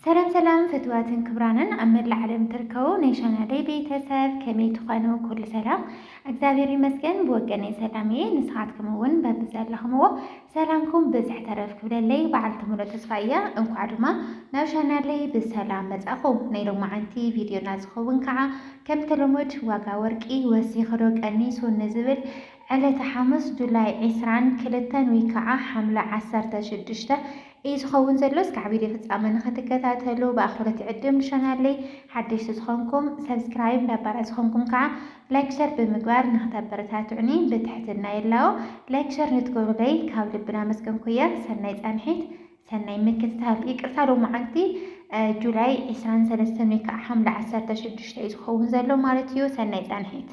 ሰላም ሰላም ፍትዋትን ክብራንን አመላ ዓለም ትርከው ነሻና ላይ ቤተሰብ ከመይት ኾነው ኩል ሰላም እግዚአብሔር ይመስገን በወገነይ ሰላምዬ ንስሓትኩም እውን በብዛለኹምዎ ሰላምኩም ብዝሕ ተረፍ ክብለለይ በዓልቲ ሙሉእ ተስፋያ እንኳዕ ድማ ናብ ቻናለይ ብሰላም መጻኹም ናይ ሎማዓንቲ ቪድዮና ዝኸውን ከዓ ከም ተለመድ ዋጋ ወርቂ ወሲኹ ዶ ቀኒሱ ንዝብል ዕለተ ሐሙስ ጁላይ 22 ወይ ከዓ ሐምለ 16 ይዝኸውን ዘሎ እስካዕ ቪድዮ ፍጻመ ንኽትከታተሉ በአኽብሮት ይዕድም ቻናለይ ሓደሽቲ ዝኾንኩም ሰብስክራይብ ነባራት ዝኾንኩም ከዓ ላይክ ሸር ብምግባር ንኽተበረታትዑኒ ብትሕትና የላዎ ላይክ ሸር ንትገብሩለይ ካብ ልብና መስገንኩ እየ ሰናይ ጻንሒት ሰናይ ምክትታል ይቅርታ ሎማዓንቲ ጁላይ 23 ወይ ከዓ ሐምለ 16 ይዝኸውን ዘሎ ማለት እዩ ሰናይ ጻንሒት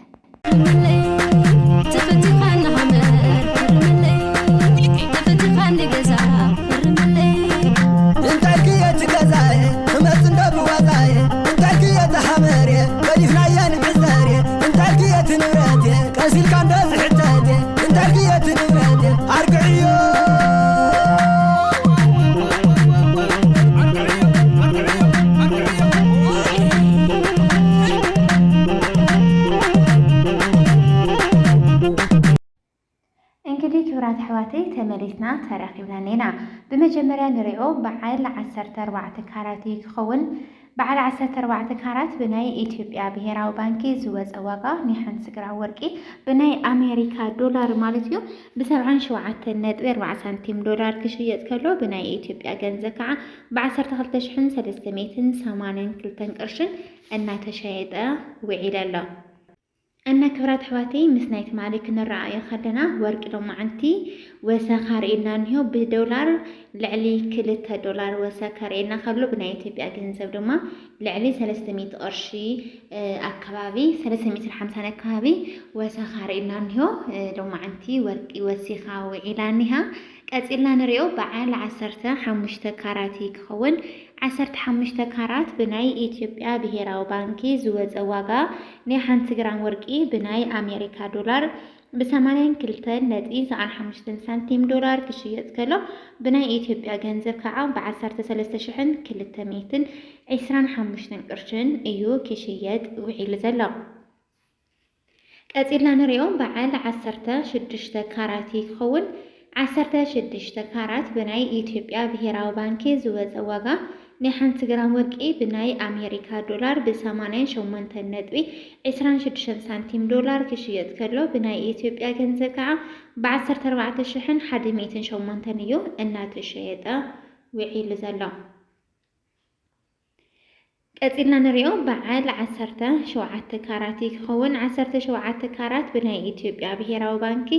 ክብራት ሕዋተይ ተመሊስና ተራኺብና ኔና በመጀመሪያ ንሪኦ በዓል 14 ካራት ክኸውን በዓል 14 ካራት ብናይ ኢትዮጵያ ብሔራዊ ባንኪ ዝወፀ ዋጋ ናይ ሓንቲ ግራም ወርቂ ብናይ አሜሪካ ዶላር ማለት እዩ ብ77.40 ሳንቲም ዶላር ክሽየጥ ከሎ ብናይ ኢትዮጵያ ገንዘብ ከዓ ብ12382 ቅርሽን እናተሸየጠ ውዒል ኣሎ أنا كبرات حواتي مسنايت مالك نرى خلنا ورق لومعنتي وسخارينا نيو بدولار لعلي كلتا دولار وسخارينا خلو بنايتي بأجنزب دوما لعلي 300 قرشي أكبابي 350 أكبابي وسخارينا نيو لومعنتي ورق وسخا وعلانها كأسئلنا نريو بعال 15 كاراتي كون 15 ካራት ብናይ ኢትዮጵያ ብሔራዊ ባንኪ ዝወፀ ዋጋ ናይ 1 ግራም ወርቂ ብናይ አሜሪካ ዶላር ብ82.95 ሳንቲም ዶላር ክሽየጥ ከሎ ብናይ ኢትዮጵያ ገንዘብ ከዓ ብ13225 ቅርሽን እዩ ክሽየጥ ውዒል ዘሎ ቀፂልና ንሪኦ በዓል 16 ካራት ክኸውን 16 ካራት ብናይ ኢትዮጵያ ብሔራዊ ባንኪ ዝወፀ ዋጋ ናይ 1 ግራም ወርቂ ብናይ አሜሪካ ዶላር ብ88.26 ሳንቲም ዶላር ክሽየጥ ከሎ ብናይ ኢትዮጵያ ገንዘብ ከዓ ብ14108 እዩ እናተሸየጠ ውዒል ዘሎ ቀፂልና ንሪኦ በዓል 17 ካራት ክኸውን 17 ካራት ብናይ ኢትዮጵያ ብሔራዊ ባንኪ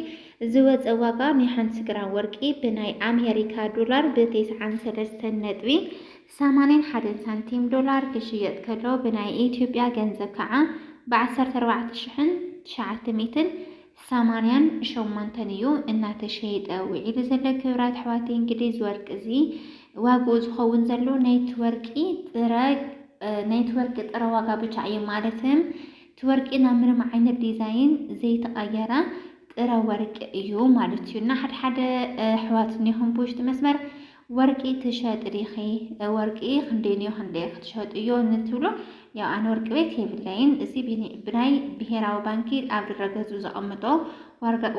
ዝወፀ ዋጋ ናይ 1 ግራም ወርቂ ብናይ አሜሪካ ዶላር ብ93.81 ሳንቲም ዶላር ክሽየጥ ከሎ ብናይ ኢትዮጵያ ገንዘብ ከዓ ብ14988 እዩ እናተሸየጠ ውዒል ዘሎ ክብራት ሕዋተይ እንግዲህ ዝወርቅ እዚ ዋግኡ ዝኸውን ዘሎ ናይቲ ወርቂ ጥረ ዋጋ ብቻ እዩ ማለትም ትወርቂ ናብ ምንም ዓይነት ዲዛይን ዘይተቀየረ ጥረ ወርቂ እዩ ማለት እዩ እና ሓደ ሕዋት ኒኹም ብውሽጢ መስመር ወርቂ ትሸጥ ዲኺ ወርቂ ክንደይ ክትሸጥ እዩ እንትብሎ ያው አነ ወርቂ ቤት የብለይን እዚ ብናይ ብሔራዊ ባንኪ ኣብ ድረገጹ ዘቐምጦ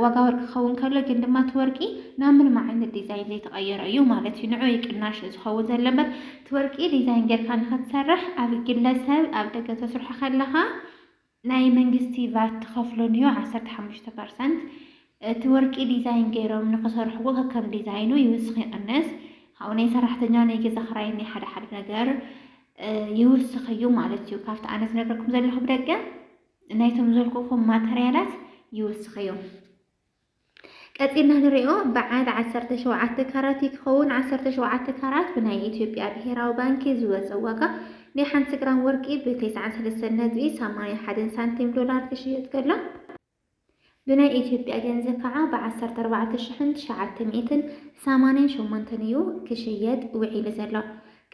ዋጋ ወርቂ ክኸውን ከሎ ግን ድማ ትወርቂ ናብ ምንም ዓይነት ዲዛይን ዘይተቀየረ እዩ ማለት እዩ ንዑ ይቅናሽ ዝኸውን ዘለበር ትወርቂ ዲዛይን ጌርካ ንኽትሰርሕ ኣብ ግለሰብ ኣብ ደገ ተስርሖ ከለኻ ናይ መንግስቲ ቫት ትኸፍሎን እዩ 15% ትወርቂ ዲዛይን ገይሮም ንኽሰርሕዎ ከከም ዲዛይኑ ይውስኽ ይቕንስ ካብኡ ናይ ሰራሕተኛ ናይ ገዛ ክራይ ናይ ሓደ ነገር ይውስኽ እዩ ማለት እዩ ካብቲ ኣነ ዝነገርኩም ዘለኹ ብደገ ናይቶም ዘልኩኹም ማተርያላት ይውስኽ እዩ ቀፂልና ንሪኦ በዓል 17 ካራት ክኸውን 17 ካራት ብናይ ኢትዮጵያ ብሔራዊ ባንኪ ዝወፀ ዋጋ ናይ 1 ግራም ወርቂ ብ93.81 ሳንቲም ዶላር ክሽየጥ ከሎ ብናይ ኢትዮጵያ ገንዘብ ከዓ ብ14988 እዩ ክሽየጥ ውዒል ዘሎ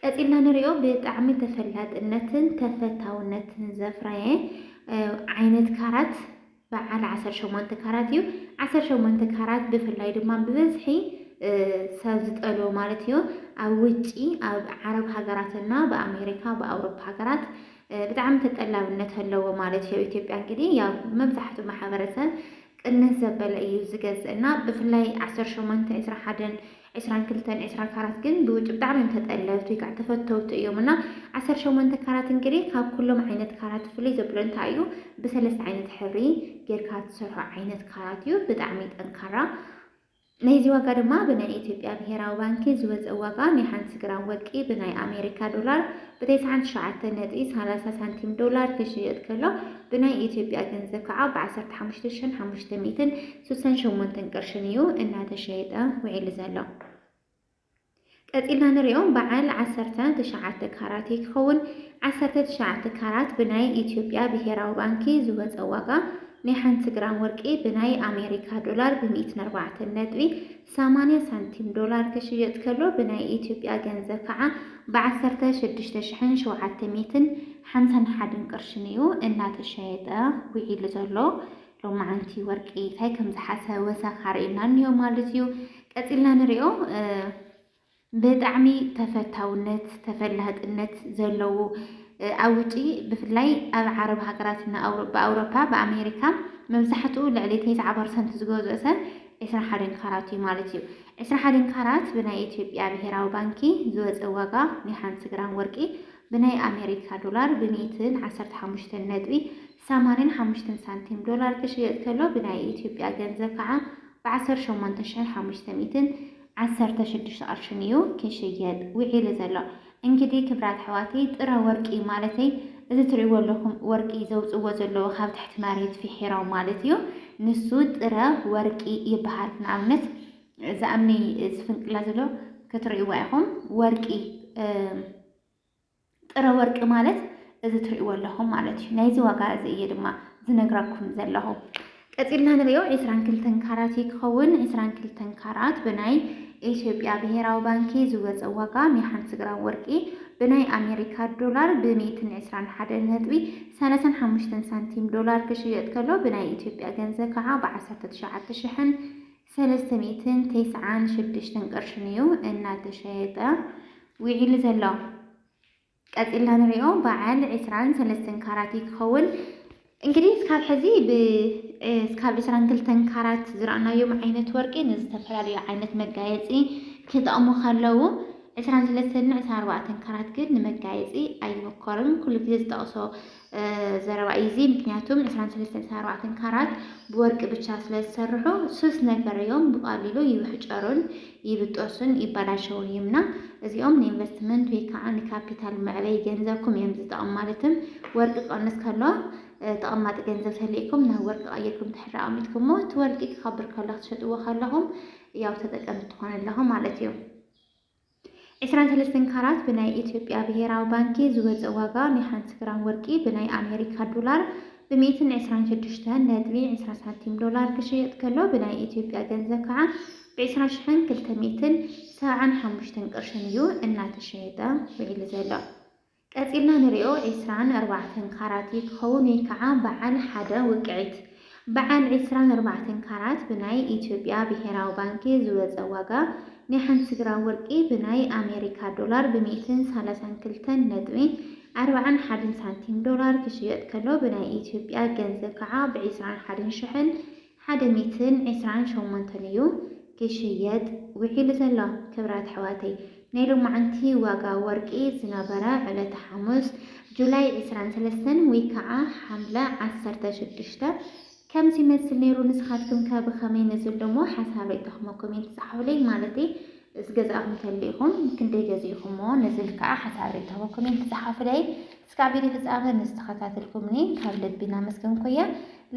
ቀፂልና ንሪኦ ብጣዕሚ ተፈላጥነትን ተፈታውነትን ዘፍረየ ዓይነት ካራት በዓል 18 ካራት እዩ 18 ካራት ብፍላይ ድማ ብበዝሒ ሰብ ዝጠልቦ ማለት እዩ ኣብ ውጪ ኣብ ዓረብ ሃገራትና በአሜሪካ በአውሮፓ ሃገራት ብጣዕሚ ተጠላብነት ኣለዎ ማለት እዩ። ኢትዮጵያ እንግዲህ ያው መብዛሕትኡ ማሕበረሰብ ቅንስ ዘበለ እዩ ዝገዝእና ብፍላይ 18 21 22 24 ግን ብውጭ ብጣዕሚ ተጠለብቲ ወይ ከዓ ተፈተውቲ እዮም እና 18 ካራት እንግዲህ ካብ ኩሎም ዓይነት ካራት ፍሉይ ዘብሎ እንታይ እዩ ብሰለስተ ዓይነት ሕብሪ ጌርካ ትሰርሖ ዓይነት ካራት እዩ ብጣዕሚ ጠንካራ ናይዚ ዋጋ ድማ ብናይ ኢትዮጵያ ብሄራዊ ባንኪ ዝወፀ ዋጋ ናይ 1 ግራም ወርቂ ብናይ ኣሜሪካ ዶላር ብ99.30 ሳንቲም ዶላር ክሽየጥ ከሎ ብናይ ኢትዮጵያ ገንዘብ ከዓ ብ15,568 ቅርሽን እዩ እናተሸየጠ ውዒሉ ዘሎ። ቀፂልና ንሪኦም በዓል 19 ካራት ክኸውን 19 ካራት ብናይ ኢትዮጵያ ብሄራዊ ባንኪ ዝወፀ ዋጋ ናይ 1 ግራም ወርቂ ብናይ ኣሜሪካ ዶላር ብ104.80 ሳንቲም ዶላር ክሽየጥ ከሎ ብናይ ኢትዮጵያ ገንዘብ ከዓ ብ16,751 ቅርሽን እዩ እናተሸየጠ ውዒሉ ዘሎ። ሎማዓንቲ ወርቂ እንታይ ከም ዝሓሰበ ወሰኻሪና እንዮ ማለት እዩ። ቀፂልና ንሪኦ ብጣዕሚ ተፈታውነት ተፈላጥነት ዘለዎ ኣብ ውጪ ብፍላይ ኣብ ዓረብ ሃገራትና በአውሮፓ በአሜሪካ መብዛሕትኡ ልዕሊ 90% ዝገዝኦ ሰብ 21 ካራት እዩ ማለት እዩ። 21 ካራት ብናይ ኢትዮጵያ ብሄራዊ ባንኪ ዝወፀ ዋጋ ናይ 1 ግራም ወርቂ ብናይ ኣሜሪካ ዶላር ብ115.85 ሳንቲም ዶላር ክሽየጥ ከሎ ብናይ ኢትዮጵያ ገንዘብ ከዓ ብ18,516 ቅርሽን እዩ ክሽየጥ ውዒሉ ዘሎ። እንግዲህ ክብራት ኣሕዋተይ ጥረ ወርቂ ማለተይ እዚ ትሪእዎ ኣለኹም ወርቂ ዘውፅዎ ዘለዉ ካብ ትሕቲ መሬት ፍሒሮም ማለት እዩ ንሱ ጥረ ወርቂ ይበሃል። ንኣብነት ዝኣምኒ ዝፍንቅላ ዘሎ ክትሪእዎ ኢኹም ወርቂ ጥረ ወርቂ ማለት እዚ ትሪእዎ ኣለኹም ማለት እዩ። ናይዚ ዋጋ እዚ እየ ድማ ዝነግራኩም ዘለኹ። ቀፂልና ንሪኦ 22 ካራት ክኸውን 22 ካራት ብናይ ኢትዮጵያ ብሄራዊ ባንኪ ዝወፀ ዋጋ ናይ 1 ግራም ወርቂ ብናይ ኣሜሪካ ዶላር ብ121.35 ሳንቲም ዶላር ክሽየጥ ከሎ ብናይ ኢትዮጵያ ገንዘብ ከዓ ብ19,396 ቅርሽን እዩ እናተሸየጠ ውዒሉ ዘሎ። ቀፂልና ንሪኦ በዓል 23 ካራት ክኸውን እንግዲህ እስካብ ሕዚ እስካብ 22 ካራት ዝረአናዮም ዓይነት ወርቂ ንዝተፈላለዩ ዓይነት መጋየፂ ክጠቕሙ ከለዉ 23 24 ካራት ግን ንመጋየፂ ኣይመከሩን። ኩሉ ግዜ ዝጠቕሶ ዘረባ እዩ። ምክንያቱም 23 24 ካራት ብወርቂ ብቻ ስለዝሰርሑ ሱስ ነገር እዮም ብቐሊሉ ይውሕጨሩን ይብጦሱን ይበላሸውን እዩምና እዚኦም ንኢንቨስትመንት ወይ ከዓ ንካፒታል መዕበይ ገንዘብኩም እዮም ዝጠቕሙ ማለትም ወርቂ ቀንስ ከሎ ተቐማጢ ገንዘብ ተልኢኩም ናብ ወርቂ ቀይርኩም ትሕሪ ኣሚትኩሞ እቲ ወርቂ ክኸብር ከሎ ክትሸጥዎ ከለኹም ያው ተጠቀምቲ ትኾኑ ኣለኹም ማለት እዩ። 23 ካራት ብናይ ኢትዮጵያ ብሄራዊ ባንኪ ዝወፀ ዋጋ ናይ 1 ግራም ወርቂ ብናይ ኣሜሪካ ዶላር ብ126.20 ሳንቲም ዶላር ክሽየጥ ከሎ ብናይ ኢትዮጵያ ገንዘብ ከዓ ብ20,275 ቅርሽን እዩ እናተሸየጠ ውዒሉ ዘሎ። ቀፂልና ንሪኦ 24 ካራት ክኸውን ወይ ከዓ በዓል ሓደ ውቅዒት በዓል 24 ካራት ብናይ ኢትዮጵያ ብሄራዊ ባንኪ ዝወፀ ዋጋ ናይ 1 ግራም ወርቂ ብናይ ኣሜሪካ ዶላር ብ132.41 ሳንቲም ዶላር ክሽየጥ ከሎ ብናይ ኢትዮጵያ ገንዘብ ከዓ ብ21,128 እዩ ክሽየጥ ውዒሉ ዘሎ። ክብራት ኣሕዋተይ ናይ ሎማዓንቲ ዋጋ ወርቂ ዝነበረ ዕለተ ሐሙስ ጁላይ 23 ወይ ከዓ ሓምለ 16 ከምዚ ይመስል ነይሩ። ንስኻትኩም ከ ብኸመይ ነዝል ደሞ ሓሳብ ርኢኹም ኮሜንት ጻሕፉለይ ማለት ዝገዛእኹም ተልኢኹም ክንደይ ገዚእኹሞ ነዝል ከዓ ሓሳብ ርኢኹም ኮሜንት ጻሕፉለይ። እስካብ ቪድዮ ፍጻመ ንዝተኸታተልኩምኒ ካብ ልቢና መስገንኩ እየ።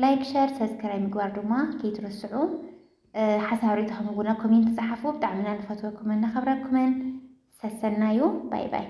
ላይክ ሸር ሰብስክራይብ ምግባር ድማ ከይትርስዑ ሓሳብ ርኢኹም ኮሜንት ጻሕፉ ብጣዕሚ ንፈትወኩምን ነኸብረኩምን ሰሰናዩ ባይ ባይ